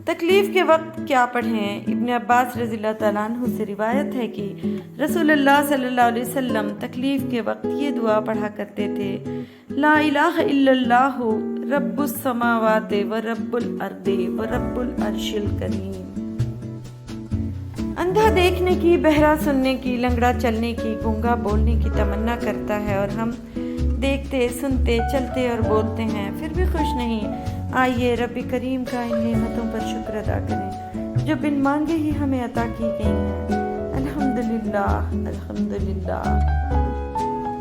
تکلیف کے وقت کیا پڑھیں؟ ابن عباس رضی اللہ تعالیٰ عنہ سے روایت ہے کہ رسول اللہ صلی اللہ علیہ وسلم تکلیف کے وقت یہ دعا پڑھا کرتے تھے: لا الہ الا اللہ رب السماوات و رب الارض و رب العرش الکریم۔ اندھا دیکھنے کی، بہرا سننے کی، لنگڑا چلنے کی، گونگا بولنے کی تمنا کرتا ہے، اور ہم دیکھتے، سنتے، چلتے اور بولتے ہیں پھر بھی خوش نہیں۔ آئیے رب کریم کا ان نعمتوں پر شکر ادا کریں جو بن مانگے ہی ہمیں عطا کی گئی ہیں۔ الحمدللہ، الحمدللہ۔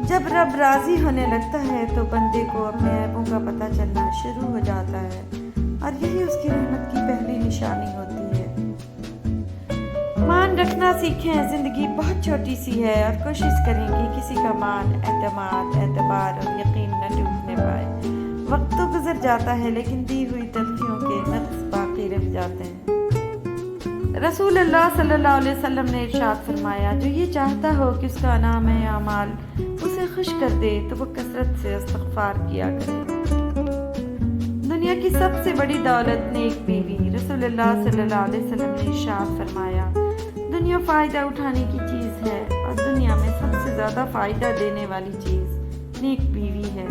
جب رب راضی ہونے لگتا ہے تو بندے کو اپنے عیبوں کا پتہ چلنا شروع ہو جاتا ہے، اور یہی اس کی رحمت کی پہلی نشانی ہوتی ہے۔ مان رکھنا سیکھیں، زندگی بہت چھوٹی سی ہے، اور کوشش کریں کہ کسی کا مان، اعتماد، اعتبار اور یقین نہ ٹوٹنے پائے۔ وقت تو گزر جاتا ہے لیکن دی ہوئی تلخیوں کے نقص باقی رہ جاتے ہیں۔ رسول اللہ صلی اللہ علیہ وسلم نے ارشاد فرمایا: جو یہ چاہتا ہو کہ اس کا نام اعمال اسے خوش کر دے تو وہ کثرت سے استغفار کیا کرے۔ دنیا کی سب سے بڑی دولت نیک بیوی۔ رسول اللہ صلی اللہ علیہ وسلم نے ارشاد فرمایا: دنیا فائدہ اٹھانے کی چیز ہے، اور دنیا میں سب سے زیادہ فائدہ دینے والی چیز نیک بیوی ہے۔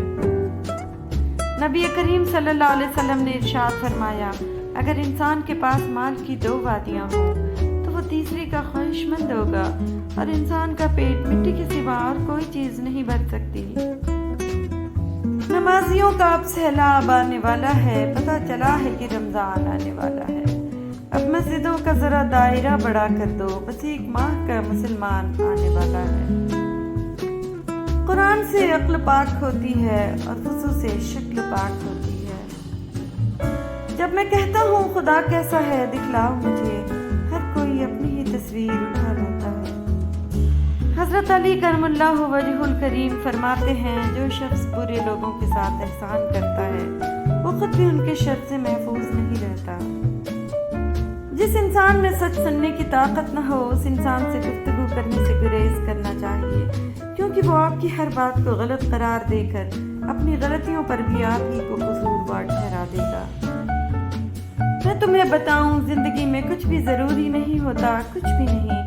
نبی کریم صلی اللہ علیہ وسلم نے ارشاد فرمایا: اگر انسان کے پاس مال کی 2 وادیاں ہوں تو وہ تیسری کا خواہش مند ہوگا، اور انسان کا پیٹ مٹی کے سوا اور کوئی چیز نہیں بھر سکتی۔ نمازیوں کا اب سیلاب آنے والا ہے، پتہ چلا ہے کہ رمضان آنے والا ہے۔ اب مسجدوں کا ذرا دائرہ بڑا کر دو، بس 1 ماہ کا مسلمان آنے والا ہے۔ قرآن سے عقل پاک ہوتی ہے اور وضو سے شکل پاک ہوتی ہے۔ جب میں کہتا ہوں خدا کیسا ہے دکھلاؤ مجھے، ہر کوئی اپنی ہی تصویر اٹھا لیتا ہے۔ حضرت علی کرم اللہ وجہ الکریم فرماتے ہیں: جو شخص برے لوگوں کے ساتھ احسان کرتا ہے وہ خود بھی ان کے شر سے محفوظ نہیں رہتا۔ جس انسان میں سچ سننے کی طاقت نہ ہو اس انسان سے گفتگو کرنے سے گریز کرنا چاہیے، کیونکہ وہ آپ کی ہر بات کو غلط قرار دے کر اپنی غلطیوں پر بھی آپ ہی کو قصوروار ٹھہرا دے گا۔ میں تمہیں بتاؤں، زندگی میں کچھ بھی ضروری نہیں ہوتا، کچھ بھی نہیں،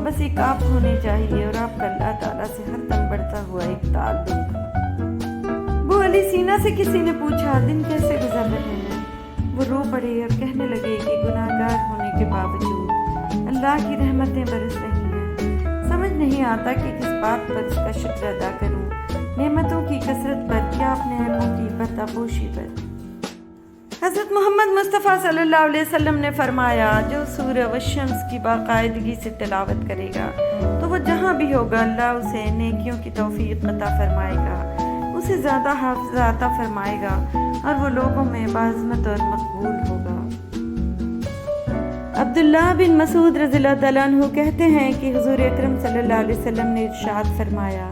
بس ایک آپ ہونے چاہیے، اور آپ کا اللہ تعالیٰ سے ہر دم بڑھتا ہوا ایک تعلق۔ وہ علی سینا سے کسی نے پوچھا: دن کیسے گزر رہے ہیں؟ وہ رو پڑے اور کہنے لگے کہ گناہ گار ہونے کے باوجود اللہ کی رحمتیں برس رہی ہیں، سمجھ نہیں آتا کہ کس بات پر اس کا شکر ادا کروں، نعمتوں کی کثرت پر یا اپنے عیبوں کی پردہ پوشی پر۔ حضرت محمد مصطفیٰ صلی اللہ علیہ وسلم نے فرمایا: جو سورہ والشمس کی باقاعدگی سے تلاوت کرے گا تو وہ جہاں بھی ہوگا اللہ اسے نیکیوں کی توفیق عطا فرمائے گا، اسے زیادہ حافظہ عطا فرمائے گا، اور وہ لوگوں میں باعظمت اور مقبول ہوگا۔ عبداللہ بن مسعود رضی اللہ تعالیٰ عنہ کہتے ہیں کہ حضور اکرم صلی اللہ علیہ وسلم نے ارشاد فرمایا: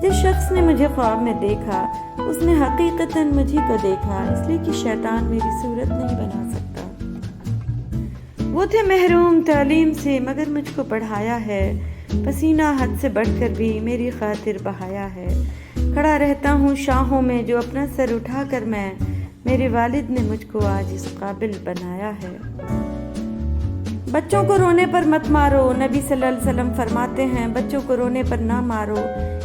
جس شخص نے مجھے خواب میں دیکھا اس نے حقیقتاً مجھے کو دیکھا، اس لیے کہ شیطان میری صورت نہیں بنا سکتا۔ وہ تھے محروم تعلیم سے مگر مجھ کو پڑھایا ہے، پسینہ حد سے بڑھ کر بھی میری خاطر بہایا ہے۔ کھڑا رہتا ہوں شاہوں میں جو اپنا سر اٹھا کر میں، میرے والد نے مجھ کو آج اس قابل بنایا ہے۔ بچوں کو رونے پر مت مارو، نبی صلی اللہ علیہ وسلم فرماتے ہیں بچوں کو رونے پر نہ مارو،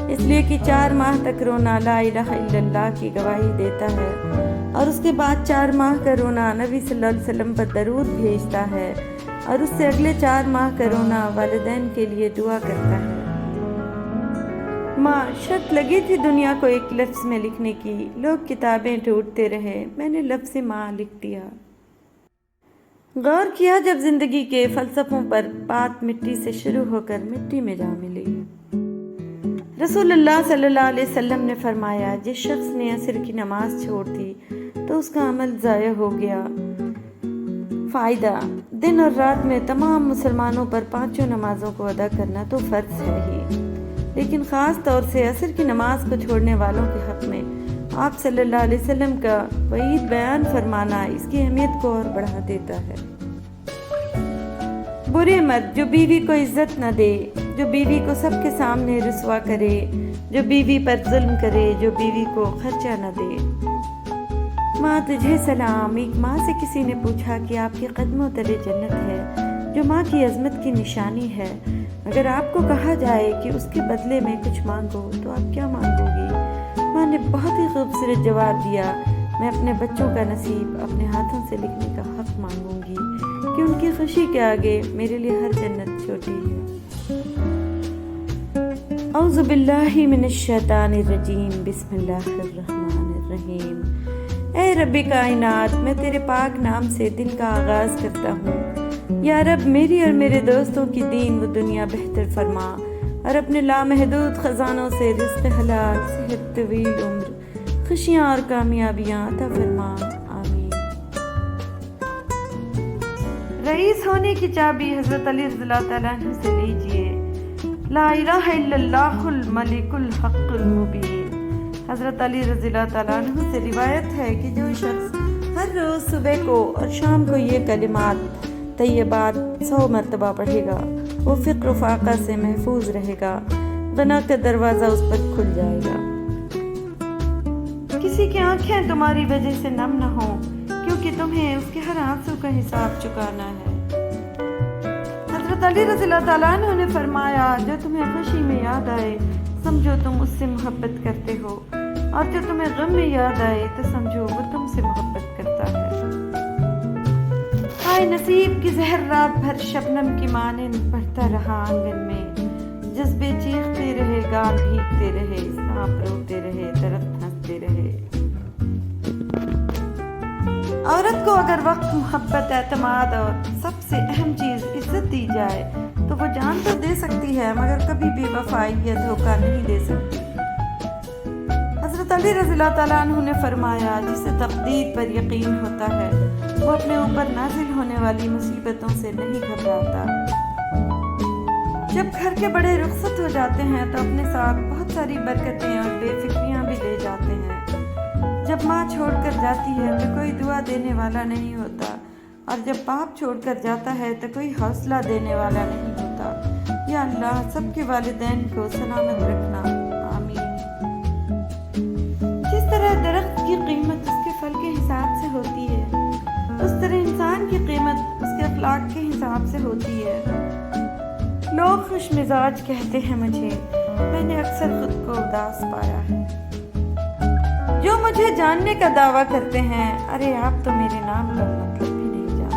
اس لیے کہ 4 ماہ تک رونا لا الہ الا اللہ کی گواہی دیتا ہے، اور اس کے بعد 4 ماہ کا رونا نبی صلی اللہ علیہ وسلم پر درود بھیجتا ہے، اور اس سے اگلے 4 ماہ کا رونا والدین کے لیے دعا کرتا ہے۔ ماں شرط لگی تھی دنیا کو ایک لفظ میں لکھنے کی، لوگ کتابیں ڈھونڈتے رہے، میں نے لفظ ماں لکھ دیا۔ غور کیا جب زندگی کے فلسفوں پر، بات مٹی سے شروع ہو کر مٹی میں جا ملی۔ رسول اللہ صلی اللہ علیہ وسلم نے فرمایا: جس شخص نے عصر کی نماز چھوڑ دی تو اس کا عمل ضائع ہو گیا۔ فائدہ: دن اور رات میں تمام مسلمانوں پر 5 نمازوں کو ادا کرنا تو فرض ہے ہی، لیکن خاص طور سے عصر کی نماز کو چھوڑنے والوں کے حق میں آپ صلی اللہ علیہ وسلم کا وعید بیان فرمانا اس کی اہمیت کو اور بڑھا دیتا ہے۔ برے مرد جو بیوی کو عزت نہ دے، جو بیوی کو سب کے سامنے رسوا کرے، جو بیوی پر ظلم کرے، جو بیوی کو خرچہ نہ دے۔ ماں تجھے سلام۔ ایک ماں سے کسی نے پوچھا کہ آپ کے قدموں تلے جنت ہے، جو ماں کی عظمت کی نشانی ہے۔ اگر آپ کو کہا جائے کہ اس کے بدلے میں کچھ مانگو تو آپ کیا مانگو گی؟ ماں نے بہت ہی خوبصورت جواب دیا، میں اپنے بچوں کا نصیب اپنے ہاتھوں سے لکھنے کا حق مانگوں گی، کہ ان کی خوشی کے آگے میرے لیے ہر جنت چھوٹی ہے۔ اعوذ باللہ من الشیطان الرجیم، بسم اللہ الرحمن الرحیم۔ اے رب کائنات، میں تیرے پاک نام سے دن کا آغاز کرتا ہوں۔ یا رب، میری اور میرے دوستوں کی دین و دنیا بہتر فرما، اور اپنے لامحدود خزانوں سے رزق حلال، صحت طویل عمر، خوشیاں اور کامیابیاں عطا فرما، آمین۔ رئیس ہونے کی چابی حضرت علی رضی اللہ تعالیٰ عنہ سے لیجئے۔ لا الہ الا اللہ الملک الحق المبین۔ حضرت علی رضی اللہ تعالیٰ عنہ سے روایت ہے کہ جو شخص ہر روز صبح کو اور شام کو یہ کلمات طیبات 100 مرتبہ پڑھے گا، وہ فقر و فاقہ سے محفوظ رہے گا، غنا کا دروازہ اس پر کھل جائے گا۔ کسی کی آنکھیں تمہاری وجہ سے نم نہ ہوں، کیونکہ تمہیں اس کے ہر آنسو کا حساب چکانا ہے۔ حضرت علی رضی اللہ تعالیٰ عنہ نے فرمایا، جو تمہیں خوشی میں یاد آئے سمجھو تم اس سے محبت کرتے ہو، اور جو تمہیں غم میں یاد آئے تو سمجھو وہ تم سے محبت کرتا ہے۔ ہائے نصیب کی زہر رات بھر شبنم کی مانند بڑھتا رہا آنگن میں، جذبے چیختے رہے، گال بھیگتے رہے، سانپ روتے رہے، درخت ہنستے رہے۔ عورت کو اگر وقت، محبت، اعتماد اور سب سے اہم چیز عزت دی جائے تو وہ جان تو دے سکتی ہے، مگر کبھی بے وفائی یا دھوکہ نہیں دے سکتی۔ حضرت علی رضی اللہ تعالیٰ عنہ نے فرمایا، جسے تقدیر پر یقین ہوتا ہے وہ اپنے اوپر نازل ہونے والی مصیبتوں سے نہیں گھبراتا۔ جب گھر کے بڑے رخصت ہو جاتے ہیں تو اپنے ساتھ بہت ساری برکتیں اور بے فکریاں بھی لے جاتے ہیں۔ جب ماں چھوڑ کر جاتی ہے تو کوئی دعا دینے والا نہیں ہوتا، اور جب باپ چھوڑ کر جاتا ہے تو کوئی حوصلہ دینے والا نہیں ہوتا۔ یا اللہ، سب کے والدین کو سلامت رکھنا، آمین۔ جس طرح درخت کی قیمت اس کے پھل کے حساب سے ہوتی ہے، اس طرح انسان کی قیمت اس کے اخلاق کے حساب سے ہوتی ہے۔ لوگ خوش مزاج کہتے ہیں مجھے، میں نے اکثر خود کو اداس پایا ہے۔ جو مجھے جاننے کا دعویٰ کرتے ہیں، ارے آپ تو میرے نام کا مطلب بھی نہیں جانتے۔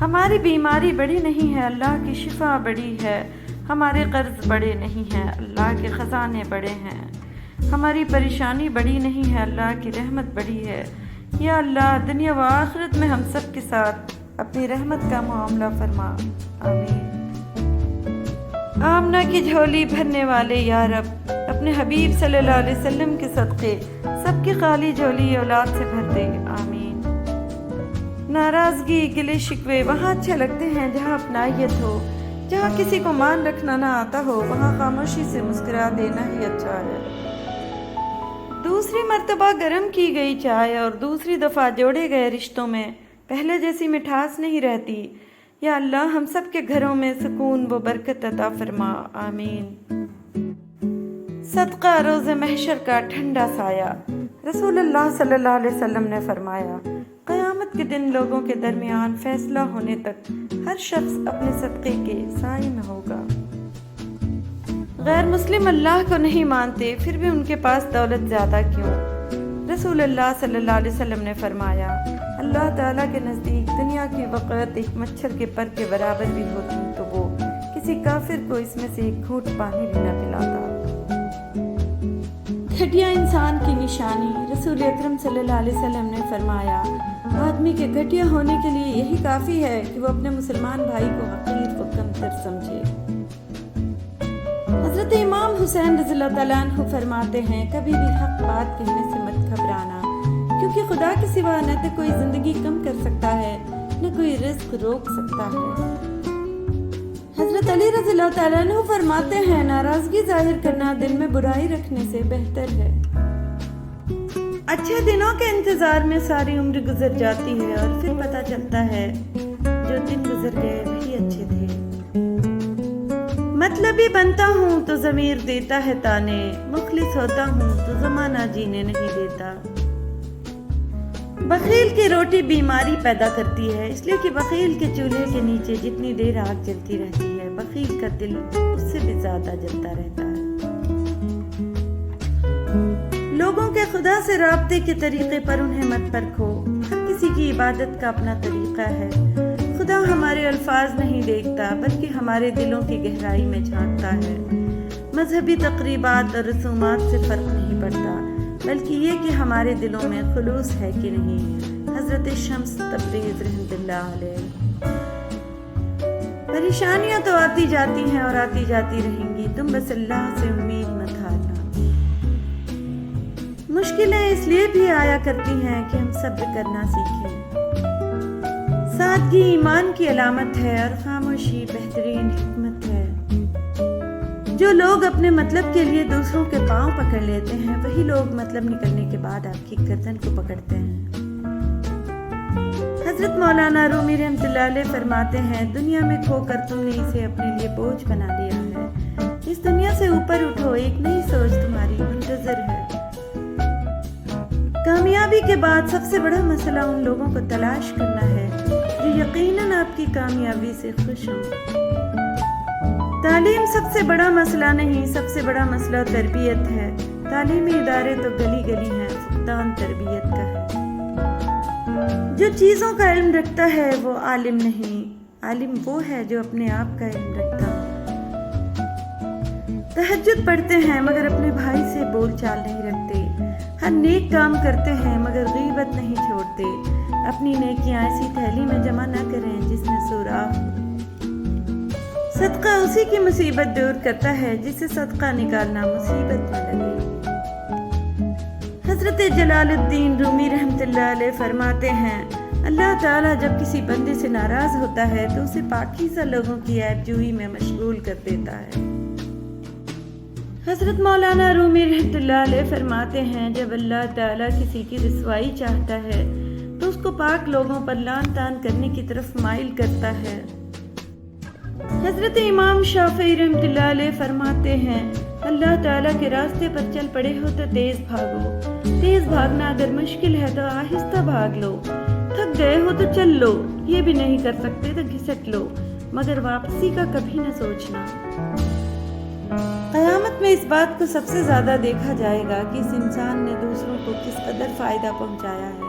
ہماری بیماری بڑی نہیں ہے، اللہ کی شفا بڑی ہے۔ ہمارے قرض بڑے نہیں ہیں، اللہ کے خزانے بڑے ہیں۔ ہماری پریشانی بڑی نہیں ہے، اللہ کی رحمت بڑی ہے۔ یا اللہ، دنیا و آخرت میں ہم سب کے ساتھ اپنی رحمت کا معاملہ فرما، آمین۔ آمنہ کی جھولی بھرنے والے یا رب، اپنے حبیب صلی اللہ علیہ وسلم کے صدقے سب کی خالی جھولی اولاد سے بھر دے، آمین۔ ناراضگی، گلے شکوے وہاں اچھے لگتے ہیں جہاں اپنائیت ہو۔ جہاں کسی کو مان رکھنا نہ آتا ہو وہاں خاموشی سے مسکرا دینا ہی اچھا ہے۔ دوسری مرتبہ گرم کی گئی چائے اور دوسری دفعہ جوڑے گئے رشتوں میں پہلے جیسی مٹھاس نہیں رہتی۔ یا اللہ، ہم سب کے گھروں میں سکون و برکت عطا فرما، آمین۔ صدقہ روز محشر کا ٹھنڈا سایہ۔ رسول اللہ صلی اللہ علیہ وسلم نے فرمایا، قیامت کے دن لوگوں کے درمیان فیصلہ ہونے تک ہر شخص اپنے صدقے کے سائے میں ہوگا۔ غیر مسلم اللہ کو نہیں مانتے، پھر بھی ان کے پاس دولت زیادہ کیوں؟ رسول اللہ صلی اللہ علیہ وسلم نے فرمایا، اللہ تعالیٰ کے نزدیک دنیا کی وقت ایک مچھر کے پر کے برابر بھی ہوتی تو وہ کسی کافر کو اس میں سے ایک گھونٹ پانی بھی نہ پلاتا۔ گھٹیا انسان کی نشانی۔ رسول اکرم صلی اللہ علیہ وسلم نے فرمایا، آدمی کے گھٹیا ہونے کے لیے یہی کافی ہے کہ وہ اپنے مسلمان بھائی کو حقیر و کمتر سمجھے۔ حضرت امام حسین رضی اللہ تعالیٰ عنہ فرماتے ہیں، کبھی بھی حق بات کہنے سے مت گھبرانا، کیونکہ خدا کے سوا نہ تو کوئی زندگی کم کر سکتا ہے نہ کوئی رزق روک سکتا ہے۔ حضرت علی رضی اللہ تعالیٰ عنہ فرماتے ہیں، ناراضگی ظاہر کرنا دل میں برائی رکھنے سے بہتر ہے۔ اچھے دنوں کے انتظار میں ساری عمر گزر جاتی ہے اور پھر پتہ چلتا ہے جو دن گزر گئے وہی اچھے تھے۔ مطلبی بنتا ہوں تو ضمیر دیتا ہے تانے، مخلص ہوتا ہوں تو زمانہ جینے نہیں دیتا۔ بخیل کی روٹی بیماری پیدا کرتی ہے، اس لیے کہ بخیل کے چولہے کے نیچے جتنی دیر آگ جلتی رہتی ہے، بخیل کا دل اس سے بھی زیادہ جلتا رہتا ہے۔ لوگوں کے خدا سے رابطے کے طریقے پر انہیں مت پرکھو، ہر کسی کی عبادت کا اپنا طریقہ ہے۔ خدا ہمارے الفاظ نہیں دیکھتا بلکہ ہمارے دلوں کی گہرائی میں جھانکتا ہے۔ مذہبی تقریبات اور رسومات سے فرق نہیں پڑتا، بلکہ یہ کہ ہمارے دلوں میں خلوص ہے کہ نہیں۔ حضرت شمس تبریز رحمۃ اللہ علیہ۔ پریشانیاں تو آتی جاتی ہیں اور آتی جاتی رہیں گی، تم بس اللہ سے امید مت ہارنا۔ مشکلیں اس لیے بھی آیا کرتی ہیں کہ ہم صبر کرنا سیکھیں۔ سادگی ایمان کی علامت ہے اور خاموشی بہترین حکمت ہے۔ جو لوگ اپنے مطلب کے لیے دوسروں کے پاؤں پکڑ لیتے ہیں، وہی لوگ مطلب نکلنے کے بعد آپ کی گردن کو پکڑتے ہیں۔ حضرت مولانا رومی رحمۃ اللہ علیہ فرماتے ہیں، دنیا میں کھو کر تم نے اسے اپنے لیے بوجھ بنا لیا ہے۔ اس دنیا سے اوپر اٹھو، ایک نئی سوچ تمہاری منتظر ہے۔ کامیابی کے بعد سب سے بڑا مسئلہ ان لوگوں کو تلاش کرنا ہے جو یقیناً آپ کی کامیابی سے خوش ہوں۔ تعلیم سب سے بڑا مسئلہ نہیں، سب سے بڑا مسئلہ تربیت ہے۔ تعلیمی ادارے تو گلی گلی ہیں، فقدان تربیت کا ہے۔ جو چیزوں کا علم رکھتا ہے وہ عالم نہیں، عالم وہ ہے جو اپنے آپ کا علم رکھتا۔ تہجد پڑھتے ہیں مگر اپنے بھائی سے بول چال نہیں رکھتے، ہر نیک کام کرتے ہیں مگر غیبت نہیں چھوڑتے۔ اپنی نیکیاں ایسی تھیلی میں جمع نہ کریں جس میں سوراخ ہو۔ صدقہ اسی کی مصیبت دور کرتا ہے جسے صدقہ نکالنا مصیبت میں لگے۔ حضرت جلال الدین رومی رحمۃ اللہ علیہ فرماتے ہیں، اللہ تعالیٰ جب کسی بندے سے ناراض ہوتا ہے تو اسے پاکیزہ لوگوں کی عیب جوئی میں مشغول کر دیتا ہے۔ حضرت مولانا رومی رحمۃ اللہ علیہ فرماتے ہیں، جب اللہ تعالیٰ کسی کی رسوائی چاہتا ہے تو اس کو پاک لوگوں پر لعن طعن کرنے کی طرف مائل کرتا ہے۔ حضرت امام شافعی رحمۃ اللہ علیہ فرماتے ہیں، اللہ تعالیٰ کے راستے پر چل پڑے ہو تو تیز بھاگو، تیز بھاگنا اگر مشکل ہے تو آہستہ بھاگ لو، تھک گئے ہو تو چل لو، یہ بھی نہیں کر سکتے تو گھسٹ لو، مگر واپسی کا کبھی نہ سوچنا۔ قیامت میں اس بات کو سب سے زیادہ دیکھا جائے گا کہ اس انسان نے دوسروں کو کس قدر فائدہ پہنچایا ہے،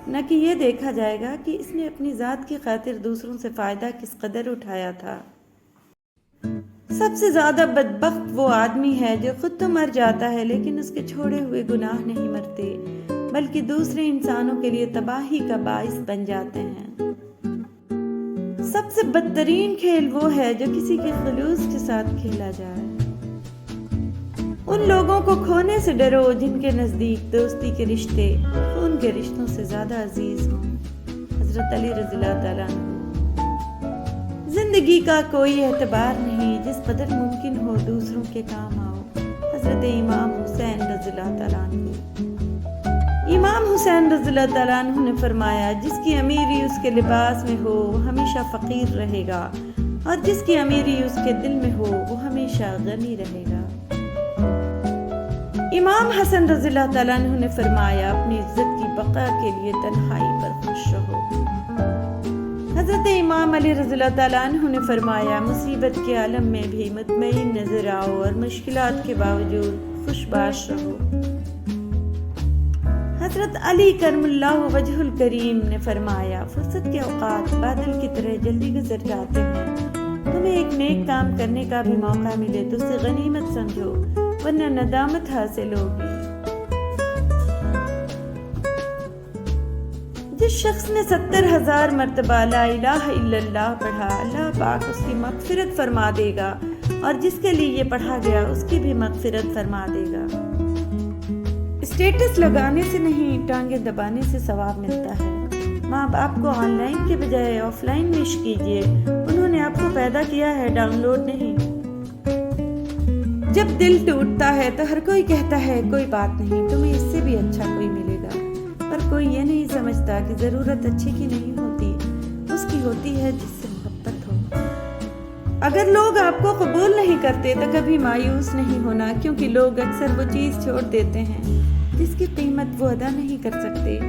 نہ کہ یہ دیکھا جائے گا کہ اس نے اپنی ذات کی خاطر دوسروں سے فائدہ کس قدر اٹھایا تھا۔ سب سے زیادہ بدبخت وہ آدمی ہے جو خود تو مر جاتا ہے لیکن اس کے چھوڑے ہوئے گناہ نہیں مرتے، بلکہ دوسرے انسانوں کے لیے تباہی کا باعث بن جاتے ہیں۔ سب سے بدترین کھیل وہ ہے جو کسی کے خلوص کے ساتھ کھیلا جائے۔ ان لوگوں کو کھونے سے ڈرو جن کے نزدیک دوستی کے رشتے خون کے رشتوں سے زیادہ عزیز ہوں۔ حضرت علی رضی اللہ تعالیٰ عنہ۔ زندگی کا کوئی اعتبار نہیں، جس قدر ممکن ہو دوسروں کے کام آؤ۔ حضرت امام حسین رضی اللہ تعالیٰ عنہ۔ امام حسین رضی اللہ تعالیٰ عنہ نے فرمایا، جس کی امیری اس کے لباس میں ہو وہ ہمیشہ فقیر رہے گا، اور جس کی امیری اس کے دل میں ہو وہ ہمیشہ غنی رہے گا۔ امام حسن رضی اللہ تعالیٰ عنہ نے فرمایا، اپنی عزت کی بقا کے لیے تنہائی پر خوش رہو۔ حضرت امام علی رضی اللہ تعالیٰ عنہ نے فرمایا، مصیبت کے عالم میں بھی مطمئن نظر آؤ اور مشکلات کے باوجود خوش باش رہو۔ حضرت علی کرم اللہ وجہ الکریم نے فرمایا، فرصت کے اوقات بادل کی طرح جلدی گزر جاتے ہیں، تمہیں ایک نیک کام کرنے کا بھی موقع ملے تو اسے غنیمت سمجھو، ورنہ ندامت حاصل ہوگی۔ جس شخص نے 70,000 مرتبہ لا الہ الا اللہ پڑھا، اللہ پاک اس کی مغفرت فرما دے گا، اور جس کے لیے یہ پڑھا گیا اس کی بھی مغفرت فرما دے گا۔ اسٹیٹس لگانے سے نہیں، ٹانگیں دبانے سے ثواب ملتا ہے۔ ماں باپ کو آن لائن کے بجائے آف لائن وش کیجیے، انہوں نے آپ کو پیدا کیا ہے، ڈاؤن لوڈ نہیں۔ جب دل ٹوٹتا ہے تو ہر کوئی کہتا ہے کوئی بات نہیں، تمہیں اس سے بھی اچھا کوئی ملے گا، پر کوئی یہ نہیں سمجھتا کہ ضرورت اچھے کی نہیں ہوتی، اس کی ہوتی ہے جس سے محبت ہو۔ اگر لوگ آپ کو قبول نہیں کرتے تو کبھی مایوس نہیں ہونا، کیونکہ لوگ اکثر وہ چیز چھوڑ دیتے ہیں جس کی قیمت وہ ادا نہیں کر سکتے۔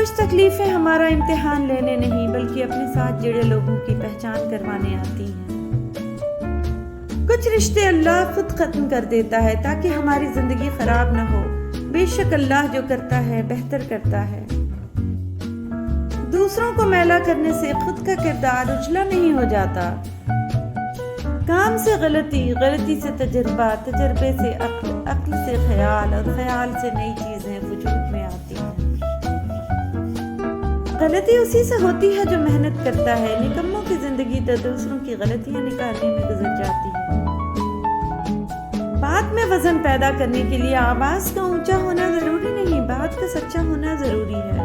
کچھ تکلیفیں ہمارا امتحان لینے نہیں بلکہ اپنے ساتھ جڑے لوگوں کی پہچان کروانے آتی ہیں۔ کچھ رشتے اللہ خود ختم کر دیتا ہے تاکہ ہماری زندگی خراب نہ ہو۔ بے شک اللہ جو کرتا ہے بہتر کرتا ہے۔ دوسروں کو میلا کرنے سے خود کا کردار اجلا نہیں ہو جاتا۔ کام سے غلطی، غلطی سے تجربہ، تجربے سے عقل، عقل سے خیال اور خیال سے نئی چیزیں وجود میں آتی ہیں۔ غلطی اسی سے ہوتی ہے جو محنت کرتا ہے۔ نکموں کی زندگی تو دوسروں کی غلطیاں نکالنے میں گزر جاتی ہے۔ بات میں وزن پیدا کرنے کے لیے آواز کا اونچا ہونا ضروری نہیں، بات کا سچا ہونا ضروری ہے۔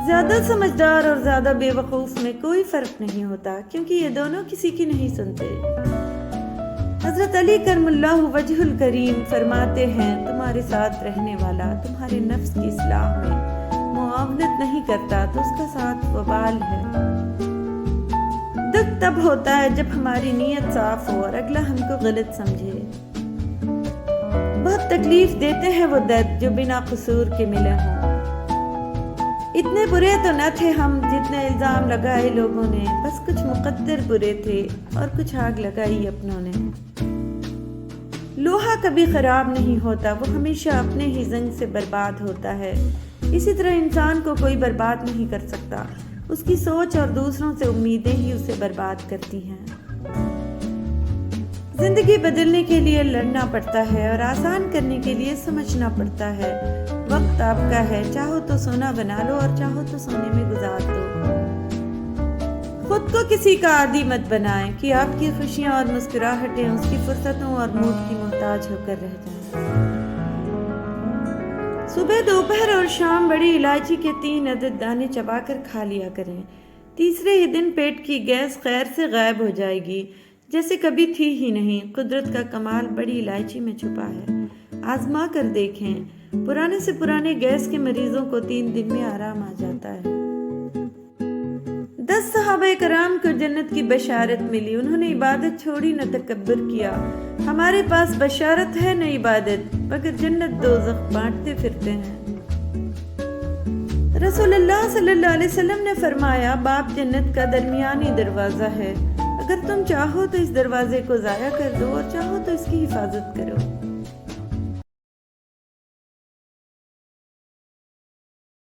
زیادہ سمجھدار اور زیادہ بے وقوف میں کوئی فرق نہیں ہوتا، کیونکہ یہ دونوں کسی کی نہیں سنتے۔ حضرت علی کرم اللہ وجہ الکریم فرماتے ہیں، تمہارے ساتھ رہنے والا تمہارے نفس کی اصلاح میں معاونت نہیں کرتا تو اس کا ساتھ وبال ہے۔ دکھ تب ہوتا ہے جب ہماری نیت صاف ہو اور اگلا ہم کو غلط سمجھے۔ بہت تکلیف دیتے ہیں وہ درد جو بنا قصور کے ملے ہوں۔ اتنے برے تو نہ تھے ہم جتنے الزام لگائے لوگوں نے، بس کچھ مقدر برے تھے اور کچھ آگ لگائی اپنوں نے۔ لوہا کبھی خراب نہیں ہوتا، وہ ہمیشہ اپنے ہی زنگ سے برباد ہوتا ہے۔ اسی طرح انسان کو کوئی برباد نہیں کر سکتا، اس کی سوچ اور دوسروں سے امیدیں ہی اسے برباد کرتی ہیں۔ زندگی بدلنے کے لیے لڑنا پڑتا ہے اور آسان کرنے کے لیے سمجھنا پڑتا ہے۔ وقت آپ کا ہے، چاہو تو سونا بنا لو اور چاہو تو سونے میں گزار دو۔ خود کو کسی کا عادی مت بنائیں کہ آپ کی خوشیاں اور مسکراہٹیں اس کی فرصتوں اور موڈ کی محتاج ہو کر رہ جائیں۔ صبح، دوپہر اور شام بڑی الائچی کے 3 عدد دانے چبا کر کھا لیا کریں۔ تیسرے ہی دن پیٹ کی گیس خیر سے غائب ہو جائے گی، جیسے کبھی تھی ہی نہیں۔ قدرت کا کمال بڑی الائچی میں چھپا ہے، آزما کر دیکھیں۔ پرانے سے پرانے گیس کے مریضوں کو 3 دن میں آرام آ جاتا ہے۔ 10 صحابہ کرام کو جنت کی بشارت ملی، انہوں نے عبادت چھوڑی نہ تکبر کیا۔ ہمارے پاس بشارت ہے نہ عبادت، مگر جنت دوزخ بانٹتے پھرتے ہیں۔ رسول اللہ صلی اللہ علیہ وسلم نے فرمایا، باب جنت کا درمیانی دروازہ ہے، اگر تم چاہو تو اس دروازے کو ضائع کر دو اور چاہو تو اس کی حفاظت کرو۔